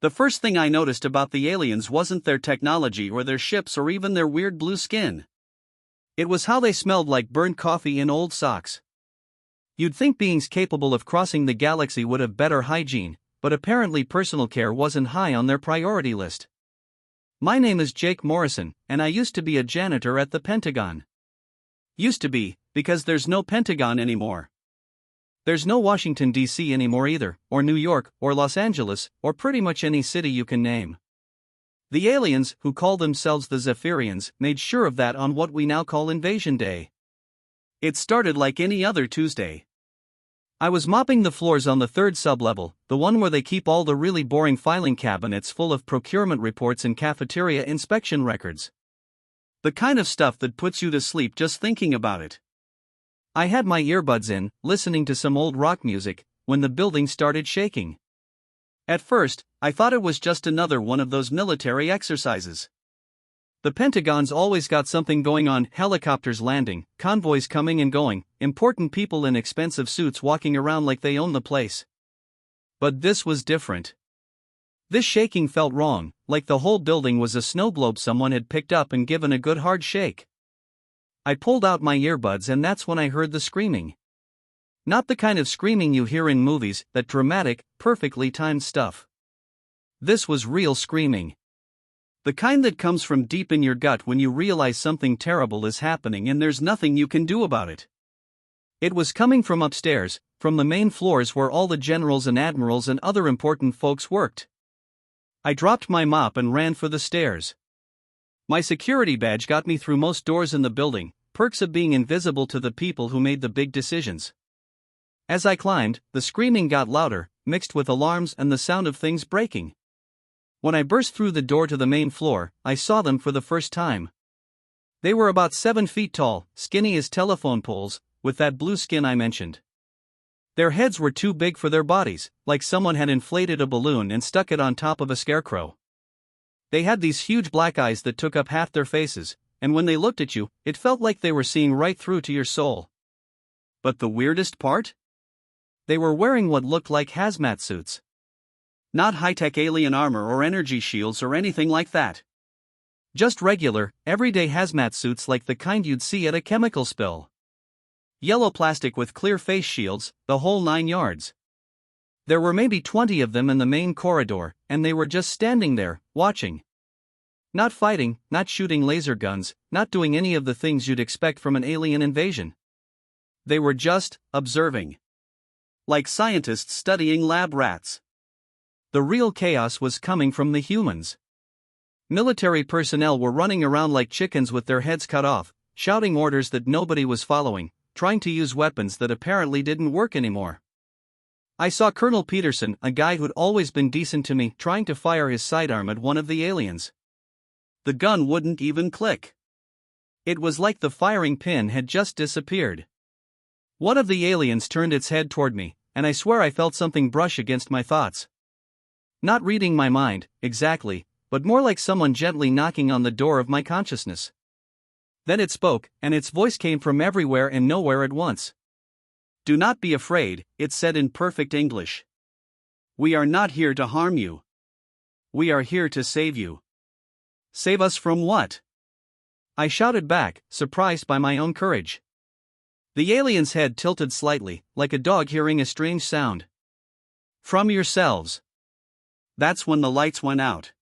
The first thing I noticed about the aliens wasn't their technology or their ships or even their weird blue skin. It was how they smelled like burnt coffee in old socks. You'd think beings capable of crossing the galaxy would have better hygiene, but apparently personal care wasn't high on their priority list. My name is Jake Morrison, and I used to be a janitor at the Pentagon. Used to be, because there's no Pentagon anymore. There's no Washington, D.C. anymore either, or New York, or Los Angeles, or pretty much any city you can name. The aliens, who call themselves the Zephyrians, made sure of that on what we now call Invasion Day. It started like any other Tuesday. I was mopping the floors on the third sublevel, the one where they keep all the really boring filing cabinets full of procurement reports and cafeteria inspection records. The kind of stuff that puts you to sleep just thinking about it. I had my earbuds in, listening to some old rock music, when the building started shaking. At first, I thought it was just another one of those military exercises. The Pentagon's always got something going on: helicopters landing, convoys coming and going, important people in expensive suits walking around like they own the place. But this was different. This shaking felt wrong, like the whole building was a snow globe someone had picked up and given a good hard shake. I pulled out my earbuds and that's when I heard the screaming. Not the kind of screaming you hear in movies, that dramatic, perfectly timed stuff. This was real screaming. The kind that comes from deep in your gut when you realize something terrible is happening and there's nothing you can do about it. It was coming from upstairs, from the main floors where all the generals and admirals and other important folks worked. I dropped my mop and ran for the stairs. My security badge got me through most doors in the building, perks of being invisible to the people who made the big decisions. As I climbed, the screaming got louder, mixed with alarms and the sound of things breaking. When I burst through the door to the main floor, I saw them for the first time. They were about 7 feet tall, skinny as telephone poles, with that blue skin I mentioned. Their heads were too big for their bodies, like someone had inflated a balloon and stuck it on top of a scarecrow. They had these huge black eyes that took up half their faces, and when they looked at you, it felt like they were seeing right through to your soul. But the weirdest part? They were wearing what looked like hazmat suits. Not high-tech alien armor or energy shields or anything like that. Just regular, everyday hazmat suits like the kind you'd see at a chemical spill. Yellow plastic with clear face shields, the whole 9 yards. There were maybe 20 of them in the main corridor, and they were just standing there, watching. Not fighting, not shooting laser guns, not doing any of the things you'd expect from an alien invasion. They were just observing. Like scientists studying lab rats. The real chaos was coming from the humans. Military personnel were running around like chickens with their heads cut off, shouting orders that nobody was following, trying to use weapons that apparently didn't work anymore. I saw Colonel Peterson, a guy who'd always been decent to me, trying to fire his sidearm at one of the aliens. The gun wouldn't even click. It was like the firing pin had just disappeared. One of the aliens turned its head toward me, and I swear I felt something brush against my thoughts. Not reading my mind, exactly, but more like someone gently knocking on the door of my consciousness. Then it spoke, and its voice came from everywhere and nowhere at once. "Do not be afraid," it said in perfect English. "We are not here to harm you. We are here to save you." Save us from what? I shouted back, surprised by my own courage. The alien's head tilted slightly, like a dog hearing a strange sound. "From yourselves." That's when the lights went out.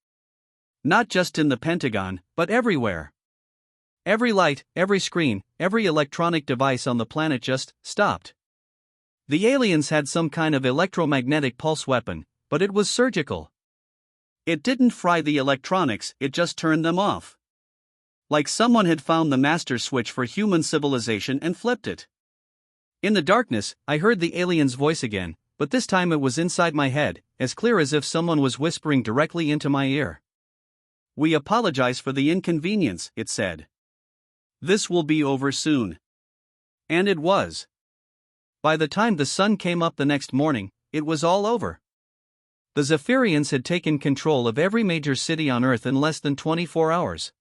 Not just in the Pentagon, but everywhere. Every light, every screen, every electronic device on the planet just stopped. The aliens had some kind of electromagnetic pulse weapon, but it was surgical. It didn't fry the electronics, it just turned them off. Like someone had found the master switch for human civilization and flipped it. In the darkness, I heard the alien's voice again, but this time it was inside my head, as clear as if someone was whispering directly into my ear. "We apologize for the inconvenience," it said. "This will be over soon." And it was. By the time the sun came up the next morning, it was all over. The Zephyrians had taken control of every major city on Earth in less than 24 hours.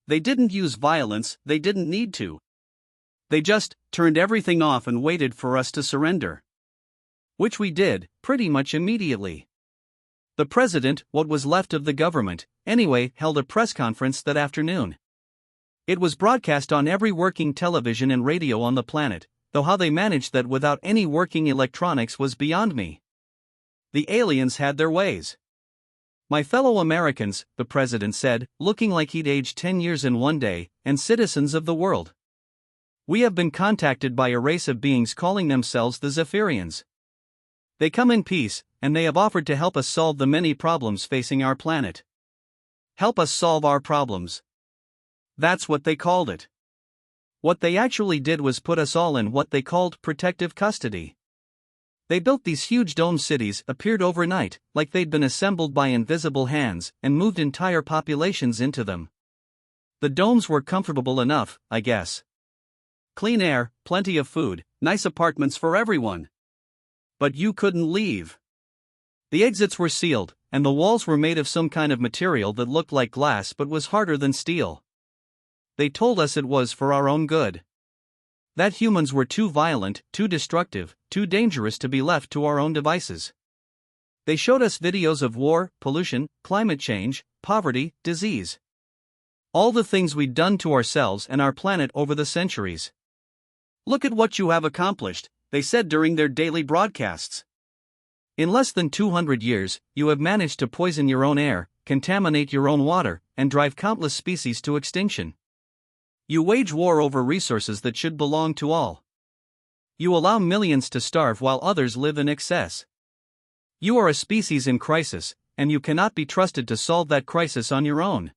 They didn't use violence, they didn't need to. They just turned everything off and waited for us to surrender. Which we did, pretty much immediately. The president, what was left of the government, anyway, held a press conference that afternoon. It was broadcast on every working television and radio on the planet, though how they managed that without any working electronics was beyond me. The aliens had their ways. My fellow Americans, the president said, looking like he'd aged 10 years in one day, and citizens of the world. We have been contacted by a race of beings calling themselves the Zephyrians. They come in peace, and they have offered to help us solve the many problems facing our planet. Help us solve our problems. That's what they called it. What they actually did was put us all in what they called protective custody. They built these huge dome cities, appeared overnight, like they'd been assembled by invisible hands, and moved entire populations into them. The domes were comfortable enough, I guess. Clean air, plenty of food, nice apartments for everyone. But you couldn't leave. The exits were sealed, and the walls were made of some kind of material that looked like glass but was harder than steel. They told us it was for our own good. That humans were too violent, too destructive, too dangerous to be left to our own devices. They showed us videos of war, pollution, climate change, poverty, disease. All the things we'd done to ourselves and our planet over the centuries. Look at what you have accomplished, they said during their daily broadcasts. In less than 200 years, you have managed to poison your own air, contaminate your own water, and drive countless species to extinction. You wage war over resources that should belong to all. You allow millions to starve while others live in excess. You are a species in crisis, and you cannot be trusted to solve that crisis on your own.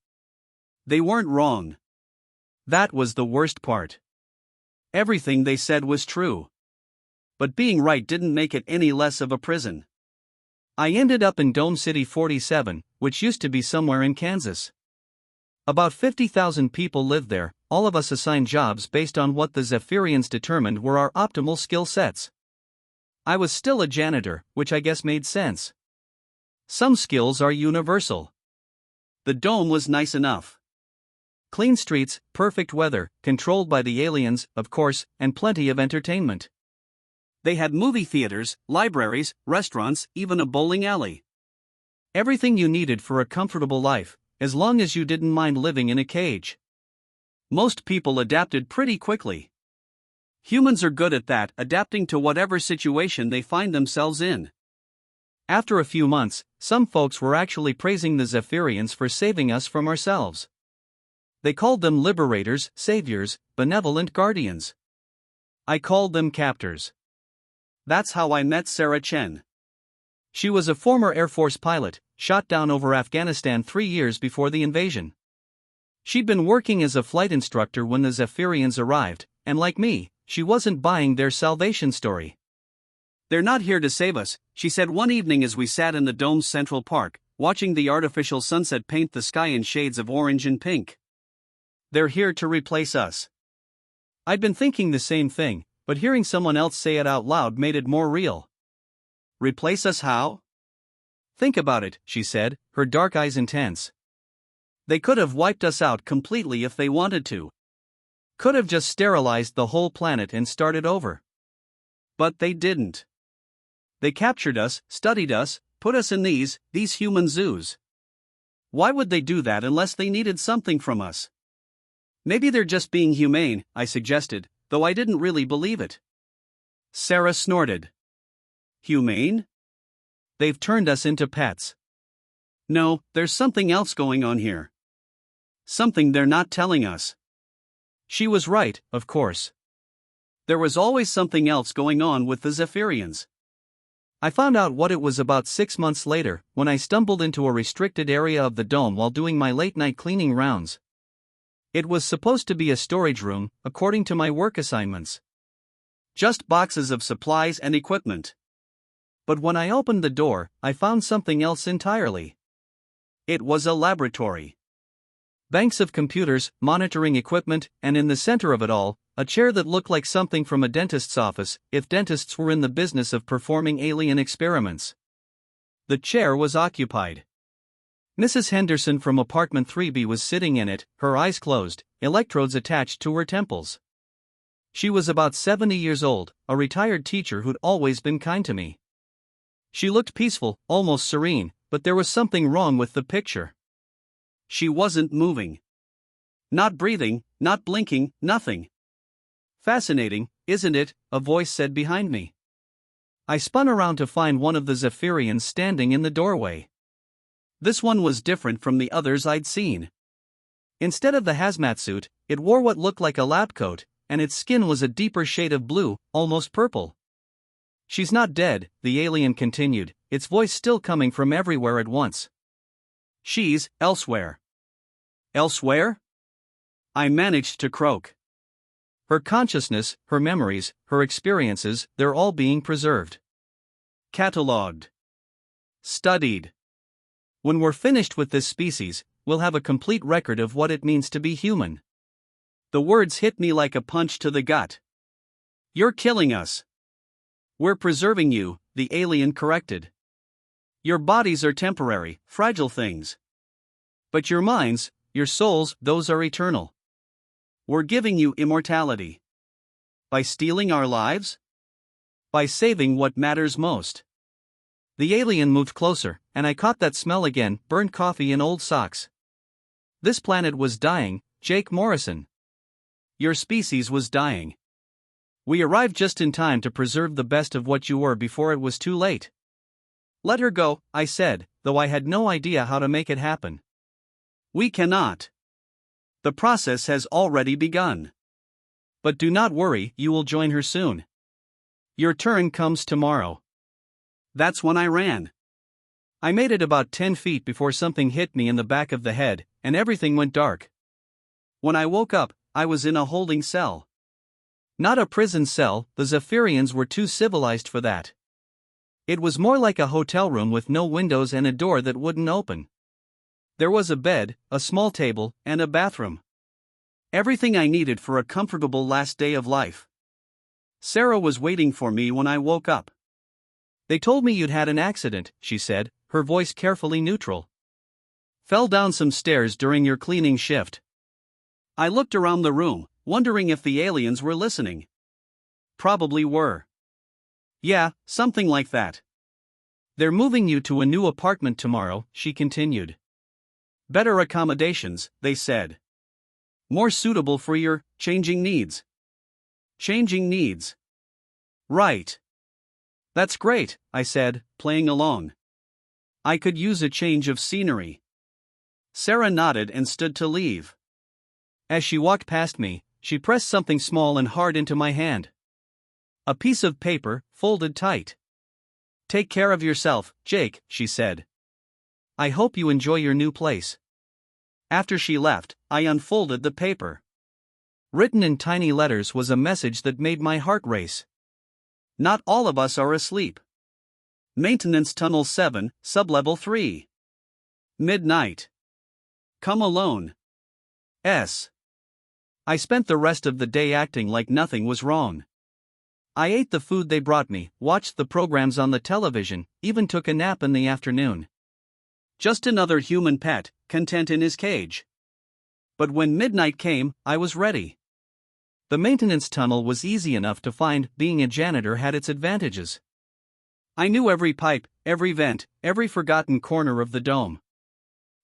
They weren't wrong. That was the worst part. Everything they said was true. But being right didn't make it any less of a prison. I ended up in Dome City 47, which used to be somewhere in Kansas. About 50,000 people lived there, all of us assigned jobs based on what the Zephyrians determined were our optimal skill sets. I was still a janitor, which I guess made sense. Some skills are universal. The dome was nice enough. Clean streets, perfect weather, controlled by the aliens, of course, and plenty of entertainment. They had movie theaters, libraries, restaurants, even a bowling alley. Everything you needed for a comfortable life, as long as you didn't mind living in a cage. Most people adapted pretty quickly. Humans are good at that, adapting to whatever situation they find themselves in. After a few months, some folks were actually praising the Zephyrians for saving us from ourselves. They called them liberators, saviors, benevolent guardians. I called them captors. That's how I met Sarah Chen. She was a former Air Force pilot, shot down over Afghanistan 3 years before the invasion. She'd been working as a flight instructor when the Zephyrians arrived, and like me, she wasn't buying their salvation story. "They're not here to save us," she said one evening as we sat in the dome's Central Park, watching the artificial sunset paint the sky in shades of orange and pink. "They're here to replace us." I'd been thinking the same thing, but hearing someone else say it out loud made it more real. "Replace us how?" "Think about it," she said, her dark eyes intense. "They could have wiped us out completely if they wanted to. Could have just sterilized the whole planet and started over. But they didn't. They captured us, studied us, put us in these human zoos. Why would they do that unless they needed something from us?" "Maybe they're just being humane," I suggested, though I didn't really believe it. Sarah snorted. "Humane? They've turned us into pets. No, there's something else going on here. Something they're not telling us." She was right, of course. There was always something else going on with the Zephyrians. I found out what it was about 6 months later, when I stumbled into a restricted area of the dome while doing my late-night cleaning rounds. It was supposed to be a storage room, according to my work assignments. Just boxes of supplies and equipment. But when I opened the door, I found something else entirely. It was a laboratory. Banks of computers, monitoring equipment, and in the center of it all, a chair that looked like something from a dentist's office, if dentists were in the business of performing alien experiments. The chair was occupied. Mrs. Henderson from apartment 3B was sitting in it, her eyes closed, electrodes attached to her temples. She was about 70 years old, a retired teacher who'd always been kind to me. She looked peaceful, almost serene, but there was something wrong with the picture. She wasn't moving. Not breathing, not blinking, nothing. Fascinating, isn't it? A voice said behind me. I spun around to find one of the Zephyrians standing in the doorway. This one was different from the others I'd seen. Instead of the hazmat suit, it wore what looked like a lab coat, and its skin was a deeper shade of blue, almost purple. She's not dead, the alien continued, its voice still coming from everywhere at once. She's elsewhere. Elsewhere? I managed to croak. Her consciousness, her memories, her experiences, they're all being preserved. Catalogued. Studied. When we're finished with this species, we'll have a complete record of what it means to be human. The words hit me like a punch to the gut. You're killing us. We're preserving you, the alien corrected. Your bodies are temporary, fragile things. But your minds, your souls, those are eternal. We're giving you immortality. By stealing our lives? By saving what matters most. The alien moved closer, and I caught that smell again, burnt coffee and old socks. This planet was dying, Jake Morrison. Your species was dying. We arrived just in time to preserve the best of what you were before it was too late. Let her go, I said, though I had no idea how to make it happen. We cannot. The process has already begun. But do not worry, you will join her soon. Your turn comes tomorrow. That's when I ran. I made it about 10 feet before something hit me in the back of the head, and everything went dark. When I woke up, I was in a holding cell. Not a prison cell, the Zephyrians were too civilized for that. It was more like a hotel room with no windows and a door that wouldn't open. There was a bed, a small table, and a bathroom. Everything I needed for a comfortable last day of life. Sarah was waiting for me when I woke up. They told me you'd had an accident, she said, her voice carefully neutral. Fell down some stairs during your cleaning shift. I looked around the room, wondering if the aliens were listening. Probably were. Yeah, something like that. They're moving you to a new apartment tomorrow, she continued. Better accommodations, they said. More suitable for your changing needs. Changing needs. Right. That's great, I said, playing along. I could use a change of scenery. Sarah nodded and stood to leave. As she walked past me, she pressed something small and hard into my hand. A piece of paper, folded tight. Take care of yourself, Jake, she said. I hope you enjoy your new place. After she left, I unfolded the paper. Written in tiny letters was a message that made my heart race. Not all of us are asleep. Maintenance Tunnel 7, Sublevel 3. Midnight. Come alone. S. I spent the rest of the day acting like nothing was wrong. I ate the food they brought me, watched the programs on the television, even took a nap in the afternoon. Just another human pet, content in his cage. But when midnight came, I was ready. The maintenance tunnel was easy enough to find, being a janitor had its advantages. I knew every pipe, every vent, every forgotten corner of the dome.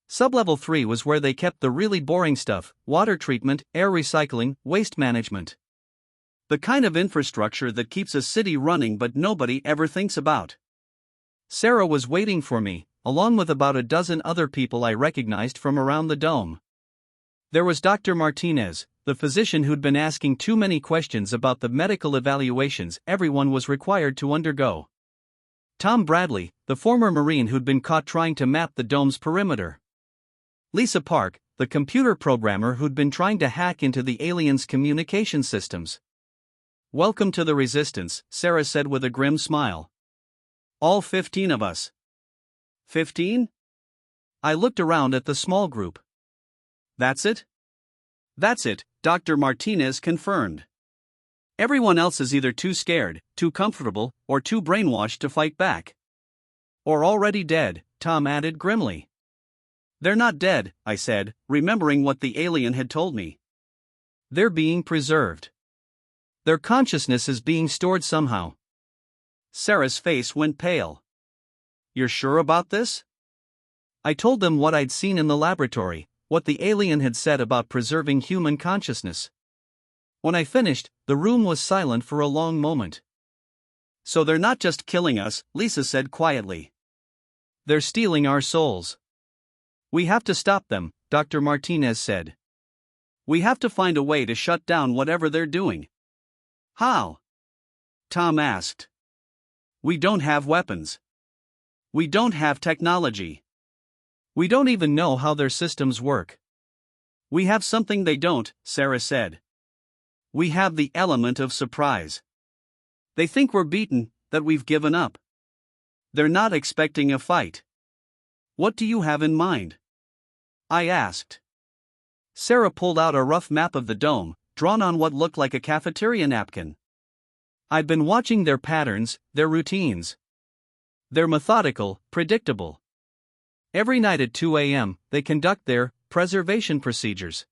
Sublevel 3 was where they kept the really boring stuff, water treatment, air recycling, waste management. The kind of infrastructure that keeps a city running but nobody ever thinks about. Sarah was waiting for me, along with about a dozen other people I recognized from around the dome. There was Dr. Martinez, the physician who'd been asking too many questions about the medical evaluations everyone was required to undergo. Tom Bradley, the former Marine who'd been caught trying to map the dome's perimeter. Lisa Park, the computer programmer who'd been trying to hack into the aliens' communication systems. Welcome to the Resistance, Sarah said with a grim smile. All 15 of us. 15? I looked around at the small group. That's it? That's it, Dr. Martinez confirmed. Everyone else is either too scared, too comfortable, or too brainwashed to fight back. Or already dead, Tom added grimly. They're not dead, I said, remembering what the alien had told me. They're being preserved. Their consciousness is being stored somehow. Sarah's face went pale. You're sure about this? I told them what I'd seen in the laboratory, what the alien had said about preserving human consciousness. When I finished, the room was silent for a long moment. So they're not just killing us, Lisa said quietly. They're stealing our souls. We have to stop them, Dr. Martinez said. We have to find a way to shut down whatever they're doing. How? Tom asked. We don't have weapons. We don't have technology. We don't even know how their systems work. We have something they don't, Sarah said. We have the element of surprise. They think we're beaten, that we've given up. They're not expecting a fight. What do you have in mind? I asked. Sarah pulled out a rough map of the dome, drawn on what looked like a cafeteria napkin. I'd been watching their patterns, their routines. They're methodical, predictable. Every night at 2 a.m., they conduct their preservation procedures.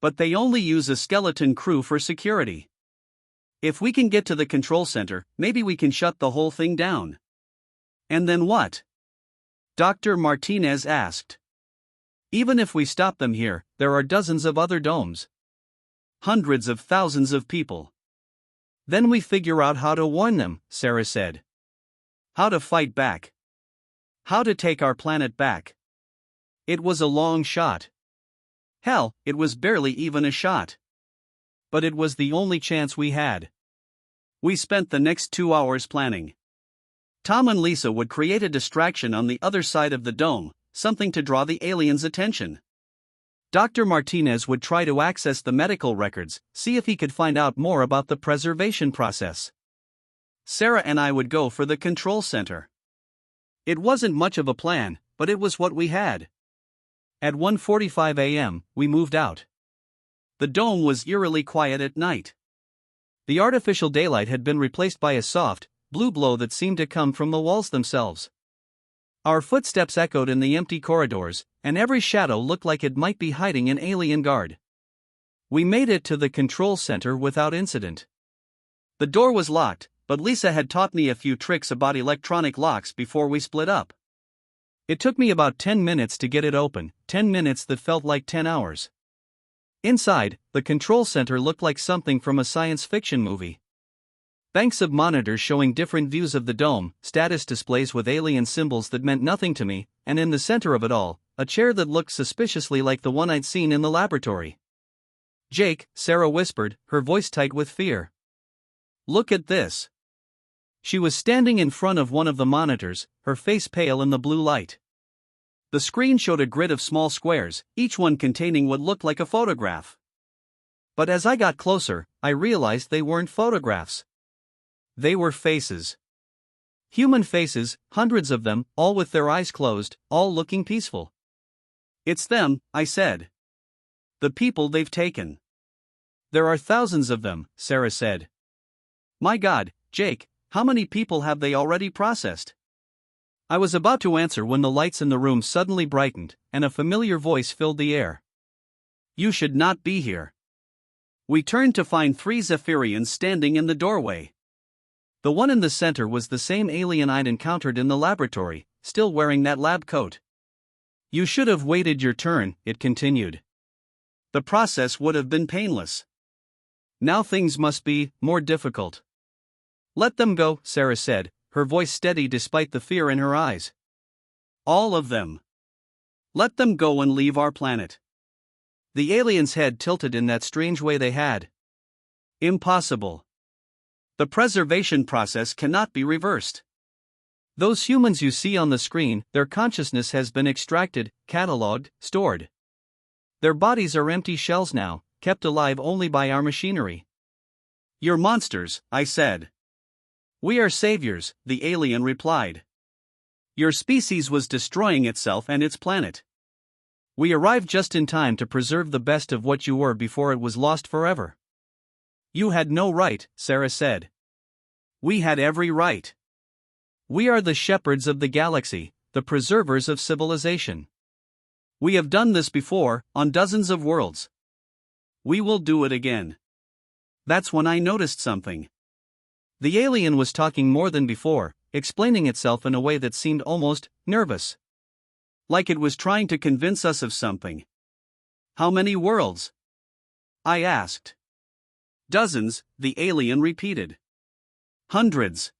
But they only use a skeleton crew for security. If we can get to the control center, maybe we can shut the whole thing down. And then what? Dr. Martinez asked. Even if we stop them here, there are dozens of other domes. Hundreds of thousands of people. Then we figure out how to warn them, Sarah said. How to fight back. How to take our planet back. It was a long shot. Hell, it was barely even a shot. But it was the only chance we had. We spent the next 2 hours planning. Tom and Lisa would create a distraction on the other side of the dome, something to draw the aliens' attention. Dr. Martinez would try to access the medical records, see if he could find out more about the preservation process. Sarah and I would go for the control center. It wasn't much of a plan, but it was what we had. At 1:45 a.m., we moved out. The dome was eerily quiet at night. The artificial daylight had been replaced by a soft, blue glow that seemed to come from the walls themselves. Our footsteps echoed in the empty corridors, and every shadow looked like it might be hiding an alien guard. We made it to the control center without incident. The door was locked, but Lisa had taught me a few tricks about electronic locks before we split up. It took me about 10 minutes to get it open, 10 minutes that felt like 10 hours. Inside, the control center looked like something from a science fiction movie. Banks of monitors showing different views of the dome, status displays with alien symbols that meant nothing to me, and in the center of it all, a chair that looked suspiciously like the one I'd seen in the laboratory. Jake, Sarah whispered, her voice tight with fear. Look at this. She was standing in front of one of the monitors, her face pale in the blue light. The screen showed a grid of small squares, each one containing what looked like a photograph. But as I got closer, I realized they weren't photographs. They were faces. Human faces, hundreds of them, all with their eyes closed, all looking peaceful. It's them, I said. The people they've taken. There are thousands of them, Sarah said. My God, Jake, how many people have they already processed? I was about to answer when the lights in the room suddenly brightened, and a familiar voice filled the air. You should not be here. We turned to find 3 Zephyrians standing in the doorway. The one in the center was the same alien I'd encountered in the laboratory, still wearing that lab coat. You should have waited your turn, it continued. The process would have been painless. Now things must be more difficult. Let them go, Sarah said, her voice steady despite the fear in her eyes. All of them. Let them go and leave our planet. The alien's head tilted in that strange way they had. Impossible. The preservation process cannot be reversed. Those humans you see on the screen, their consciousness has been extracted, catalogued, stored. Their bodies are empty shells now, kept alive only by our machinery. You're monsters, I said. We are saviors, the alien replied. Your species was destroying itself and its planet. We arrived just in time to preserve the best of what you were before it was lost forever. You had no right, Sarah said. We had every right. We are the shepherds of the galaxy, the preservers of civilization. We have done this before, on dozens of worlds. We will do it again. That's when I noticed something. The alien was talking more than before, explaining itself in a way that seemed almost nervous. Like it was trying to convince us of something. How many worlds? I asked. Dozens, the alien repeated. Hundreds.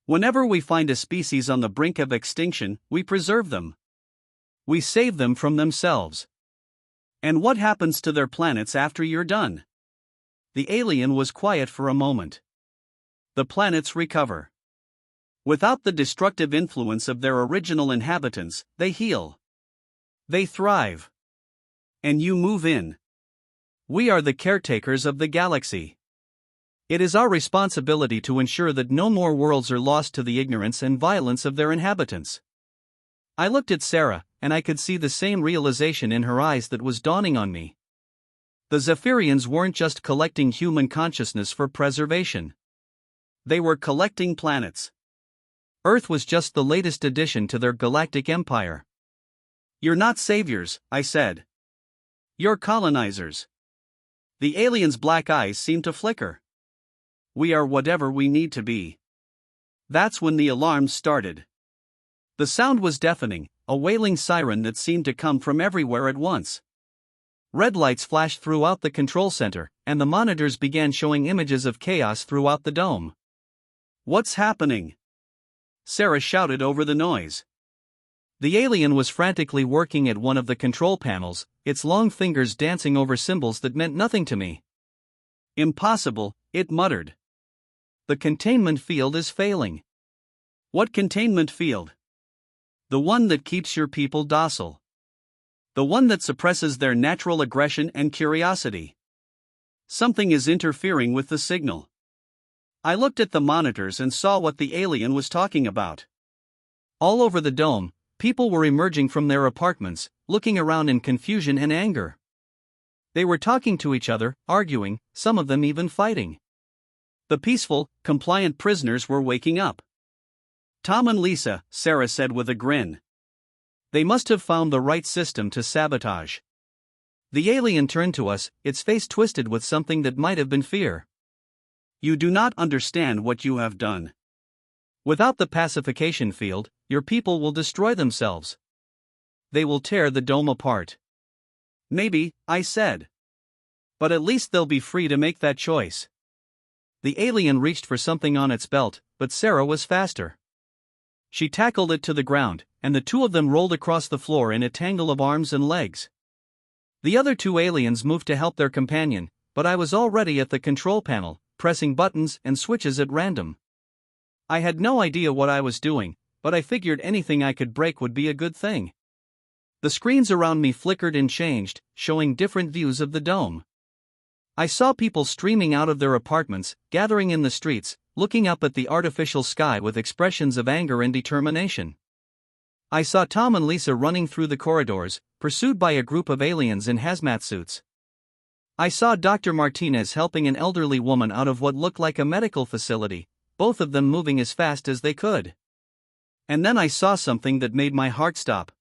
Whenever we find a species on the brink of extinction, we preserve them. We save them from themselves. And what happens to their planets after you're done? The alien was quiet for a moment. The planets recover. Without the destructive influence of their original inhabitants, they heal. They thrive. And you move in. We are the caretakers of the galaxy. It is our responsibility to ensure that no more worlds are lost to the ignorance and violence of their inhabitants. I looked at Sarah, and I could see the same realization in her eyes that was dawning on me. The Zephyrians weren't just collecting human consciousness for preservation. They were collecting planets. Earth was just the latest addition to their galactic empire. You're not saviors, I said. You're colonizers. The alien's black eyes seemed to flicker. We are whatever we need to be. That's when the alarms started. The sound was deafening, a wailing siren that seemed to come from everywhere at once. Red lights flashed throughout the control center, and the monitors began showing images of chaos throughout the dome. What's happening? Sarah shouted over the noise. The alien was frantically working at one of the control panels, its long fingers dancing over symbols that meant nothing to me. Impossible, it muttered. The containment field is failing. What containment field? The one that keeps your people docile. The one that suppresses their natural aggression and curiosity. Something is interfering with the signal. I looked at the monitors and saw what the alien was talking about. All over the dome, people were emerging from their apartments, looking around in confusion and anger. They were talking to each other, arguing, some of them even fighting. The peaceful, compliant prisoners were waking up. Tom and Lisa, Sarah said with a grin. They must have found the right system to sabotage. The alien turned to us, its face twisted with something that might have been fear. You do not understand what you have done. Without the pacification field, your people will destroy themselves. They will tear the dome apart. Maybe, I said. But at least they'll be free to make that choice. The alien reached for something on its belt, but Sarah was faster. She tackled it to the ground, and the two of them rolled across the floor in a tangle of arms and legs. The other two aliens moved to help their companion, but I was already at the control panel, pressing buttons and switches at random. I had no idea what I was doing, but I figured anything I could break would be a good thing. The screens around me flickered and changed, showing different views of the dome. I saw people streaming out of their apartments, gathering in the streets, looking up at the artificial sky with expressions of anger and determination. I saw Tom and Lisa running through the corridors, pursued by a group of aliens in hazmat suits. I saw Dr. Martinez helping an elderly woman out of what looked like a medical facility, both of them moving as fast as they could. And then I saw something that made my heart stop.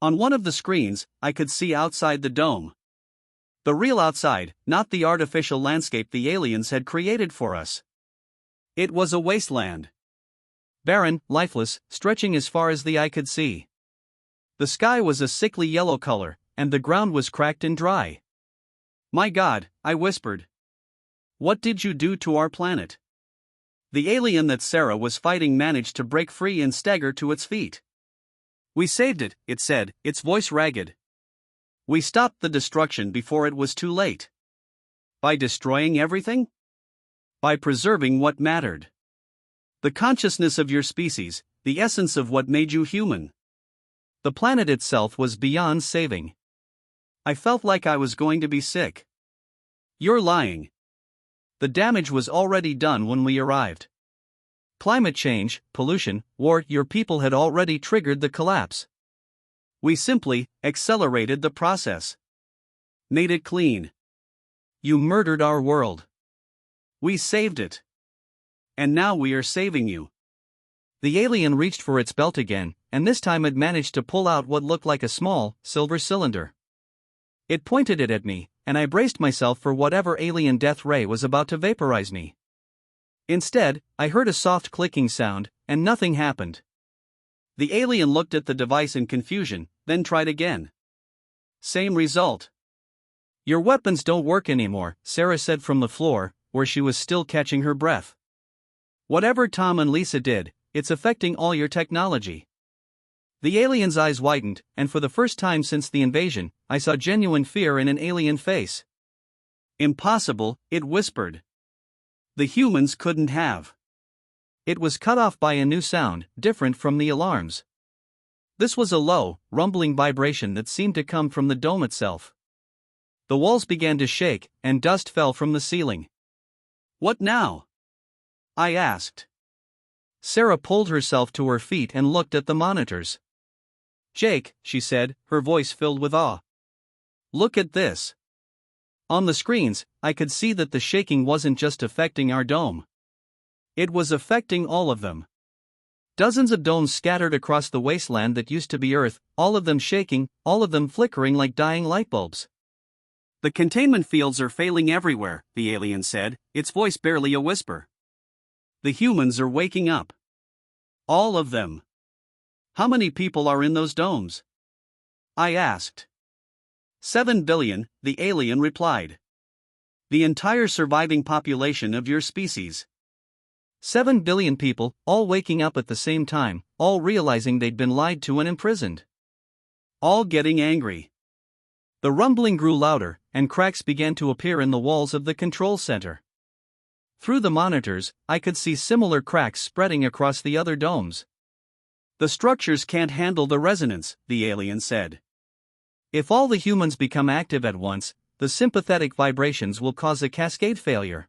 On one of the screens, I could see outside the dome. The real outside, not the artificial landscape the aliens had created for us. It was a wasteland. Barren, lifeless, stretching as far as the eye could see. The sky was a sickly yellow color, and the ground was cracked and dry. My God, I whispered. What did you do to our planet? The alien that Sarah was fighting managed to break free and stagger to its feet. We saved it, it said, its voice ragged. We stopped the destruction before it was too late. By destroying everything? By preserving what mattered. The consciousness of your species, the essence of what made you human. The planet itself was beyond saving. I felt like I was going to be sick. You're lying. The damage was already done when we arrived. Climate change, pollution, war, your people had already triggered the collapse. We simply accelerated the process. Made it clean. You murdered our world. We saved it. And now we are saving you. The alien reached for its belt again, and this time it managed to pull out what looked like a small, silver cylinder. It pointed it at me, and I braced myself for whatever alien death ray was about to vaporize me. Instead, I heard a soft clicking sound, and nothing happened. The alien looked at the device in confusion, then tried again. Same result. Your weapons don't work anymore, Sarah said from the floor, where she was still catching her breath. Whatever Tom and Lisa did, it's affecting all your technology. The alien's eyes widened, and for the first time since the invasion, I saw genuine fear in an alien face. Impossible, it whispered. The humans couldn't have. It was cut off by a new sound, different from the alarms. This was a low, rumbling vibration that seemed to come from the dome itself. The walls began to shake, and dust fell from the ceiling. What now? I asked. Sarah pulled herself to her feet and looked at the monitors. Jake, she said, her voice filled with awe. Look at this. On the screens, I could see that the shaking wasn't just affecting our dome. It was affecting all of them. Dozens of domes scattered across the wasteland that used to be Earth, all of them shaking, all of them flickering like dying light bulbs. The containment fields are failing everywhere, the alien said, its voice barely a whisper. The humans are waking up. All of them. How many people are in those domes? I asked. 7 billion, the alien replied. The entire surviving population of your species. 7 billion people, all waking up at the same time, all realizing they'd been lied to and imprisoned. All getting angry. The rumbling grew louder, and cracks began to appear in the walls of the control center. Through the monitors, I could see similar cracks spreading across the other domes. The structures can't handle the resonance, the alien said. If all the humans become active at once, the sympathetic vibrations will cause a cascade failure.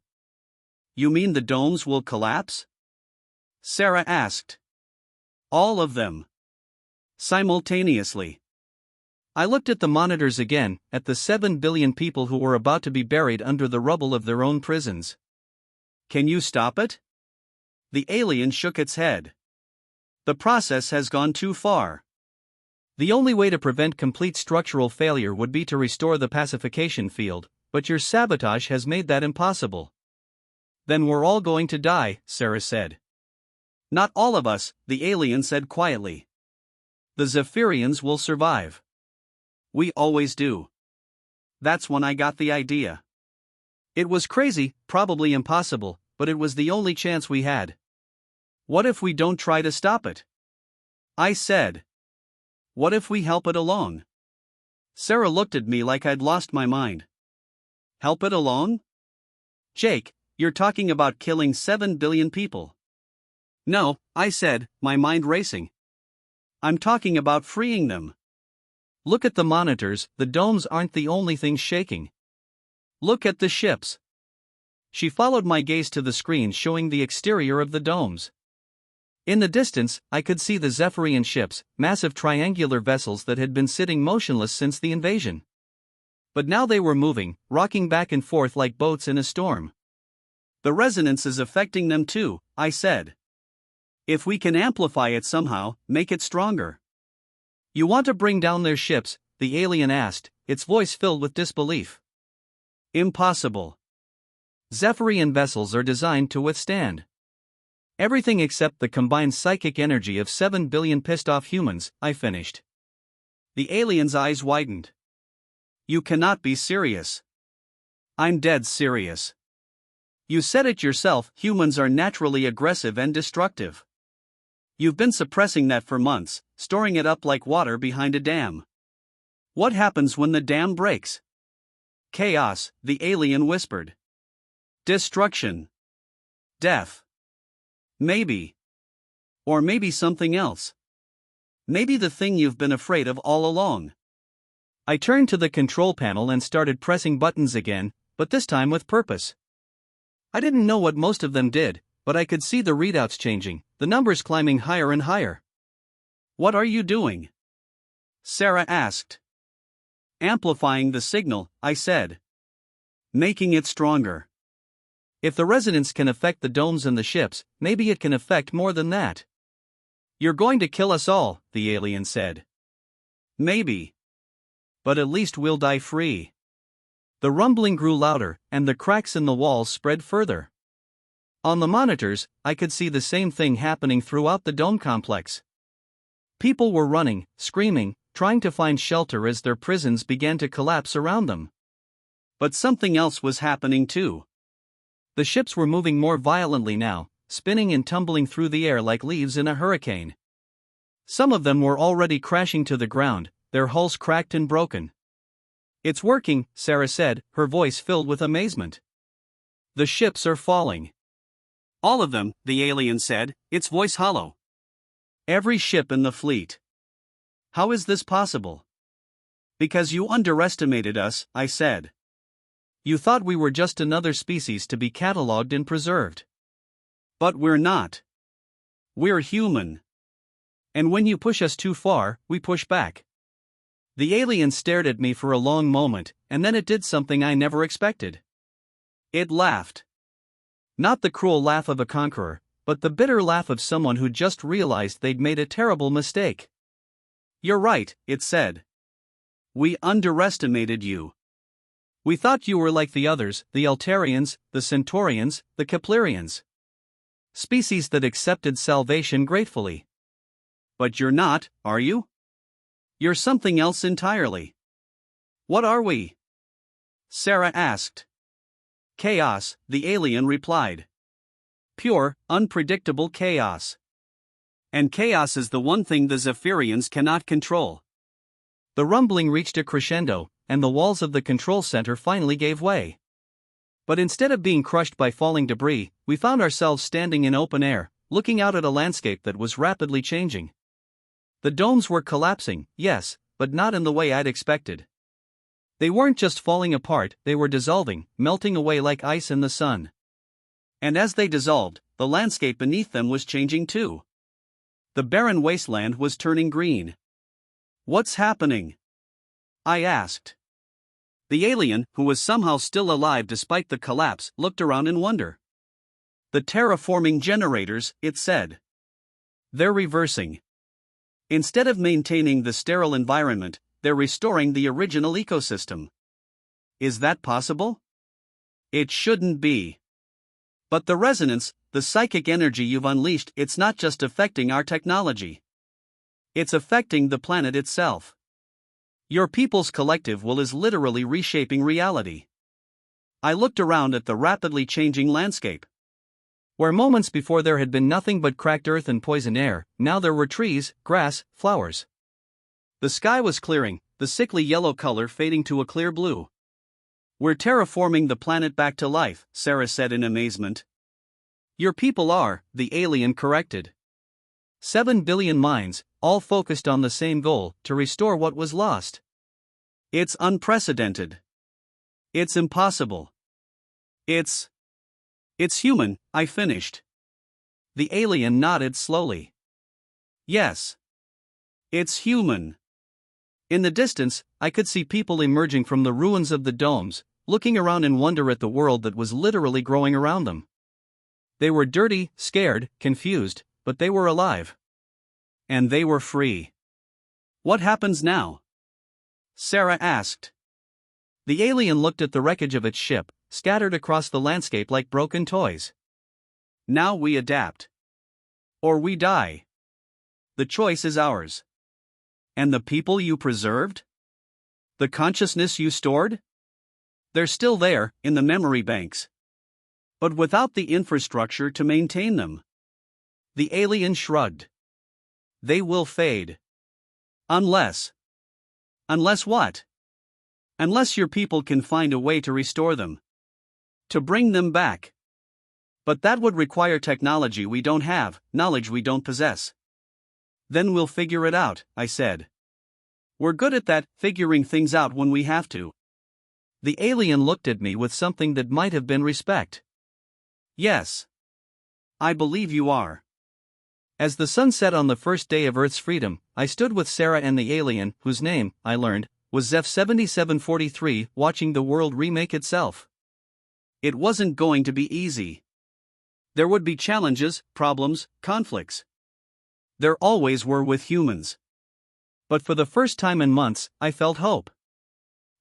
You mean the domes will collapse? Sarah asked. All of them. Simultaneously. I looked at the monitors again, at the 7 billion people who were about to be buried under the rubble of their own prisons. Can you stop it? The alien shook its head. The process has gone too far. The only way to prevent complete structural failure would be to restore the pacification field, but your sabotage has made that impossible. Then we're all going to die, Sarah said. Not all of us, the alien said quietly. The Zephyrians will survive. We always do. That's when I got the idea. It was crazy, probably impossible, but it was the only chance we had. What if we don't try to stop it? I said. What if we help it along? Sarah looked at me like I'd lost my mind. Help it along? Jake, you're talking about killing 7 billion people. No, I said, my mind racing. I'm talking about freeing them. Look at the monitors, the domes aren't the only things shaking. Look at the ships. She followed my gaze to the screen showing the exterior of the domes. In the distance, I could see the Zephyrian ships, massive triangular vessels that had been sitting motionless since the invasion. But now they were moving, rocking back and forth like boats in a storm. The resonance is affecting them too, I said. If we can amplify it somehow, make it stronger. You want to bring down their ships? The alien asked, its voice filled with disbelief. Impossible. Zephyrian vessels are designed to withstand everything except the combined psychic energy of 7 billion pissed-off humans, I finished. The alien's eyes widened. You cannot be serious. I'm dead serious. You said it yourself, humans are naturally aggressive and destructive. You've been suppressing that for months, storing it up like water behind a dam. What happens when the dam breaks? Chaos, the alien whispered. Destruction. Death. Maybe. Or maybe something else. Maybe the thing you've been afraid of all along. I turned to the control panel and started pressing buttons again, but this time with purpose. I didn't know what most of them did, but I could see the readouts changing, the numbers climbing higher and higher. What are you doing? Sarah asked. Amplifying the signal, I said. Making it stronger. If the resonance can affect the domes and the ships, maybe it can affect more than that. You're going to kill us all, the alien said. Maybe. But at least we'll die free. The rumbling grew louder, and the cracks in the walls spread further. On the monitors, I could see the same thing happening throughout the dome complex. People were running, screaming, trying to find shelter as their prisons began to collapse around them. But something else was happening too. The ships were moving more violently now, spinning and tumbling through the air like leaves in a hurricane. Some of them were already crashing to the ground, their hulls cracked and broken. "It's working," Sarah said, her voice filled with amazement. "The ships are falling." "All of them," the alien said, its voice hollow. "Every ship in the fleet." "How is this possible?" "Because you underestimated us," I said. "You thought we were just another species to be catalogued and preserved. But we're not. We're human. And when you push us too far, we push back." The alien stared at me for a long moment, and then it did something I never expected. It laughed. Not the cruel laugh of a conqueror, but the bitter laugh of someone who just realized they'd made a terrible mistake. "You're right," it said. "We underestimated you. We thought you were like the others, the Altarians, the Centaurians, the Keplerians. Species that accepted salvation gratefully. But you're not, are you? You're something else entirely." "What are we?" Sarah asked. "Chaos," the alien replied. "Pure, unpredictable chaos. And chaos is the one thing the Zephyrians cannot control." The rumbling reached a crescendo, and the walls of the control center finally gave way. But instead of being crushed by falling debris, we found ourselves standing in open air, looking out at a landscape that was rapidly changing. The domes were collapsing, yes, but not in the way I'd expected. They weren't just falling apart, they were dissolving, melting away like ice in the sun. And as they dissolved, the landscape beneath them was changing too. The barren wasteland was turning green. "What's happening?" I asked. The alien, who was somehow still alive despite the collapse, looked around in wonder. "The terraforming generators," it said. "They're reversing. Instead of maintaining the sterile environment, they're restoring the original ecosystem." "Is that possible?" "It shouldn't be. But the resonance, the psychic energy you've unleashed, it's not just affecting our technology. It's affecting the planet itself. Your people's collective will is literally reshaping reality." I looked around at the rapidly changing landscape. Where moments before there had been nothing but cracked earth and poison air, now there were trees, grass, flowers. The sky was clearing, the sickly yellow color fading to a clear blue. "We're terraforming the planet back to life," Sarah said in amazement. "Your people are," the alien corrected. 7 billion minds, all focused on the same goal, to restore what was lost. It's unprecedented. It's impossible. It's human," I finished. The alien nodded slowly. "Yes. It's human." In the distance, I could see people emerging from the ruins of the domes, looking around in wonder at the world that was literally growing around them. They were dirty, scared, confused, but they were alive. And they were free. "What happens now?" Sarah asked. The alien looked at the wreckage of its ship, scattered across the landscape like broken toys. "Now we adapt. Or we die. The choice is ours." "And the people you preserved? The consciousness you stored?" "They're still there, in the memory banks. But without the infrastructure to maintain them." The alien shrugged. "They will fade. Unless what? Unless your people can find a way to restore them. To bring them back. But that would require technology we don't have, knowledge we don't possess." "Then we'll figure it out," I said. "We're good at that, figuring things out when we have to." The alien looked at me with something that might have been respect. "Yes. I believe you are." As the sun set on the first day of Earth's freedom, I stood with Sarah and the alien, whose name, I learned, was Zeph 7743, watching the world remake itself. It wasn't going to be easy. There would be challenges, problems, conflicts. There always were with humans. But for the first time in months, I felt hope.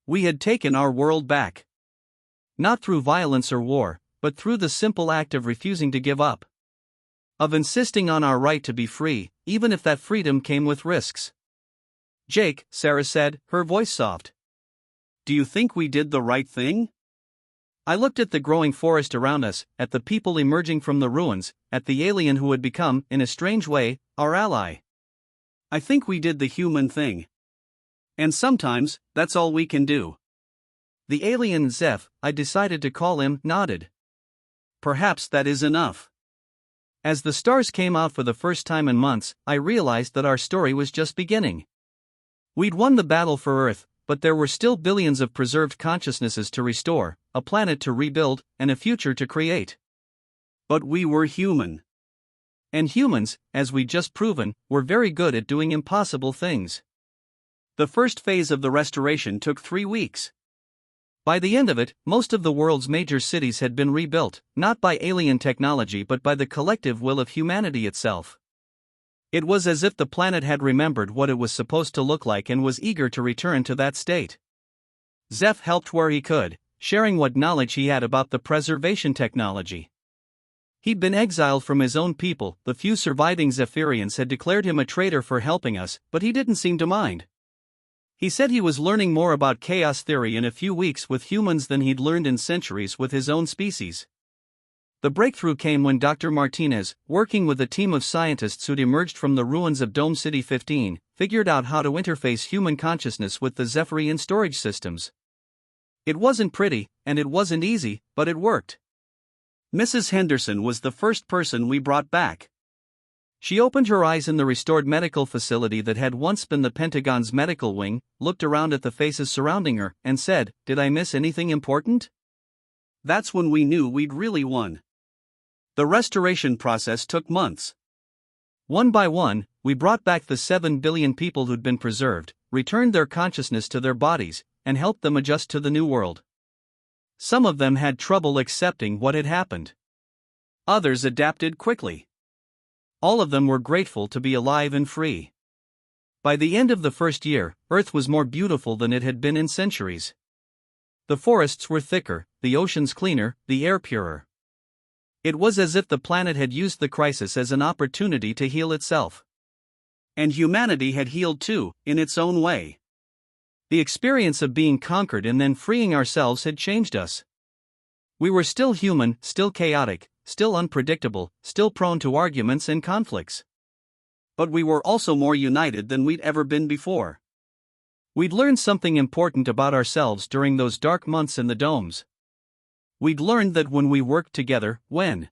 We had taken our world back. Not through violence or war, but through the simple act of refusing to give up. of insisting on our right to be free, even if that freedom came with risks. Jake, Sarah said, her voice soft. Do you think we did the right thing? I looked at the growing forest around us, at the people emerging from the ruins, at the alien who had become, in a strange way, our ally. I think we did the human thing. And sometimes, that's all we can do. The alien Zeph, I decided to call him, nodded. Perhaps that is enough. As the stars came out for the first time in months, I realized that our story was just beginning. We'd won the battle for Earth, but there were still billions of preserved consciousnesses to restore, a planet to rebuild, and a future to create. But we were human. And humans, as we'd just proven, were very good at doing impossible things. The first phase of the restoration took 3 weeks. By the end of it, most of the world's major cities had been rebuilt, not by alien technology but by the collective will of humanity itself. It was as if the planet had remembered what it was supposed to look like and was eager to return to that state. Zeph helped where he could, sharing what knowledge he had about the preservation technology. He'd been exiled from his own people, the few surviving Zephyrians had declared him a traitor for helping us, but he didn't seem to mind. He said he was learning more about chaos theory in a few weeks with humans than he'd learned in centuries with his own species. The breakthrough came when Dr. Martinez, working with a team of scientists who'd emerged from the ruins of Dome City 15, figured out how to interface human consciousness with the Zephyrian storage systems. It wasn't pretty, and it wasn't easy, but it worked. Mrs. Henderson was the first person we brought back. She opened her eyes in the restored medical facility that had once been the Pentagon's medical wing, looked around at the faces surrounding her, and said, "Did I miss anything important?" That's when we knew we'd really won. The restoration process took months. One by one, we brought back the 7 billion people who'd been preserved, returned their consciousness to their bodies, and helped them adjust to the new world. Some of them had trouble accepting what had happened. Others adapted quickly. All of them were grateful to be alive and free. By the end of the first year, Earth was more beautiful than it had been in centuries. The forests were thicker, the oceans cleaner, the air purer. It was as if the planet had used the crisis as an opportunity to heal itself. And humanity had healed too, in its own way. The experience of being conquered and then freeing ourselves had changed us. We were still human, still chaotic, still unpredictable, still prone to arguments and conflicts. But we were also more united than we'd ever been before. We'd learned something important about ourselves during those dark months in the domes. We'd learned that when we worked together, when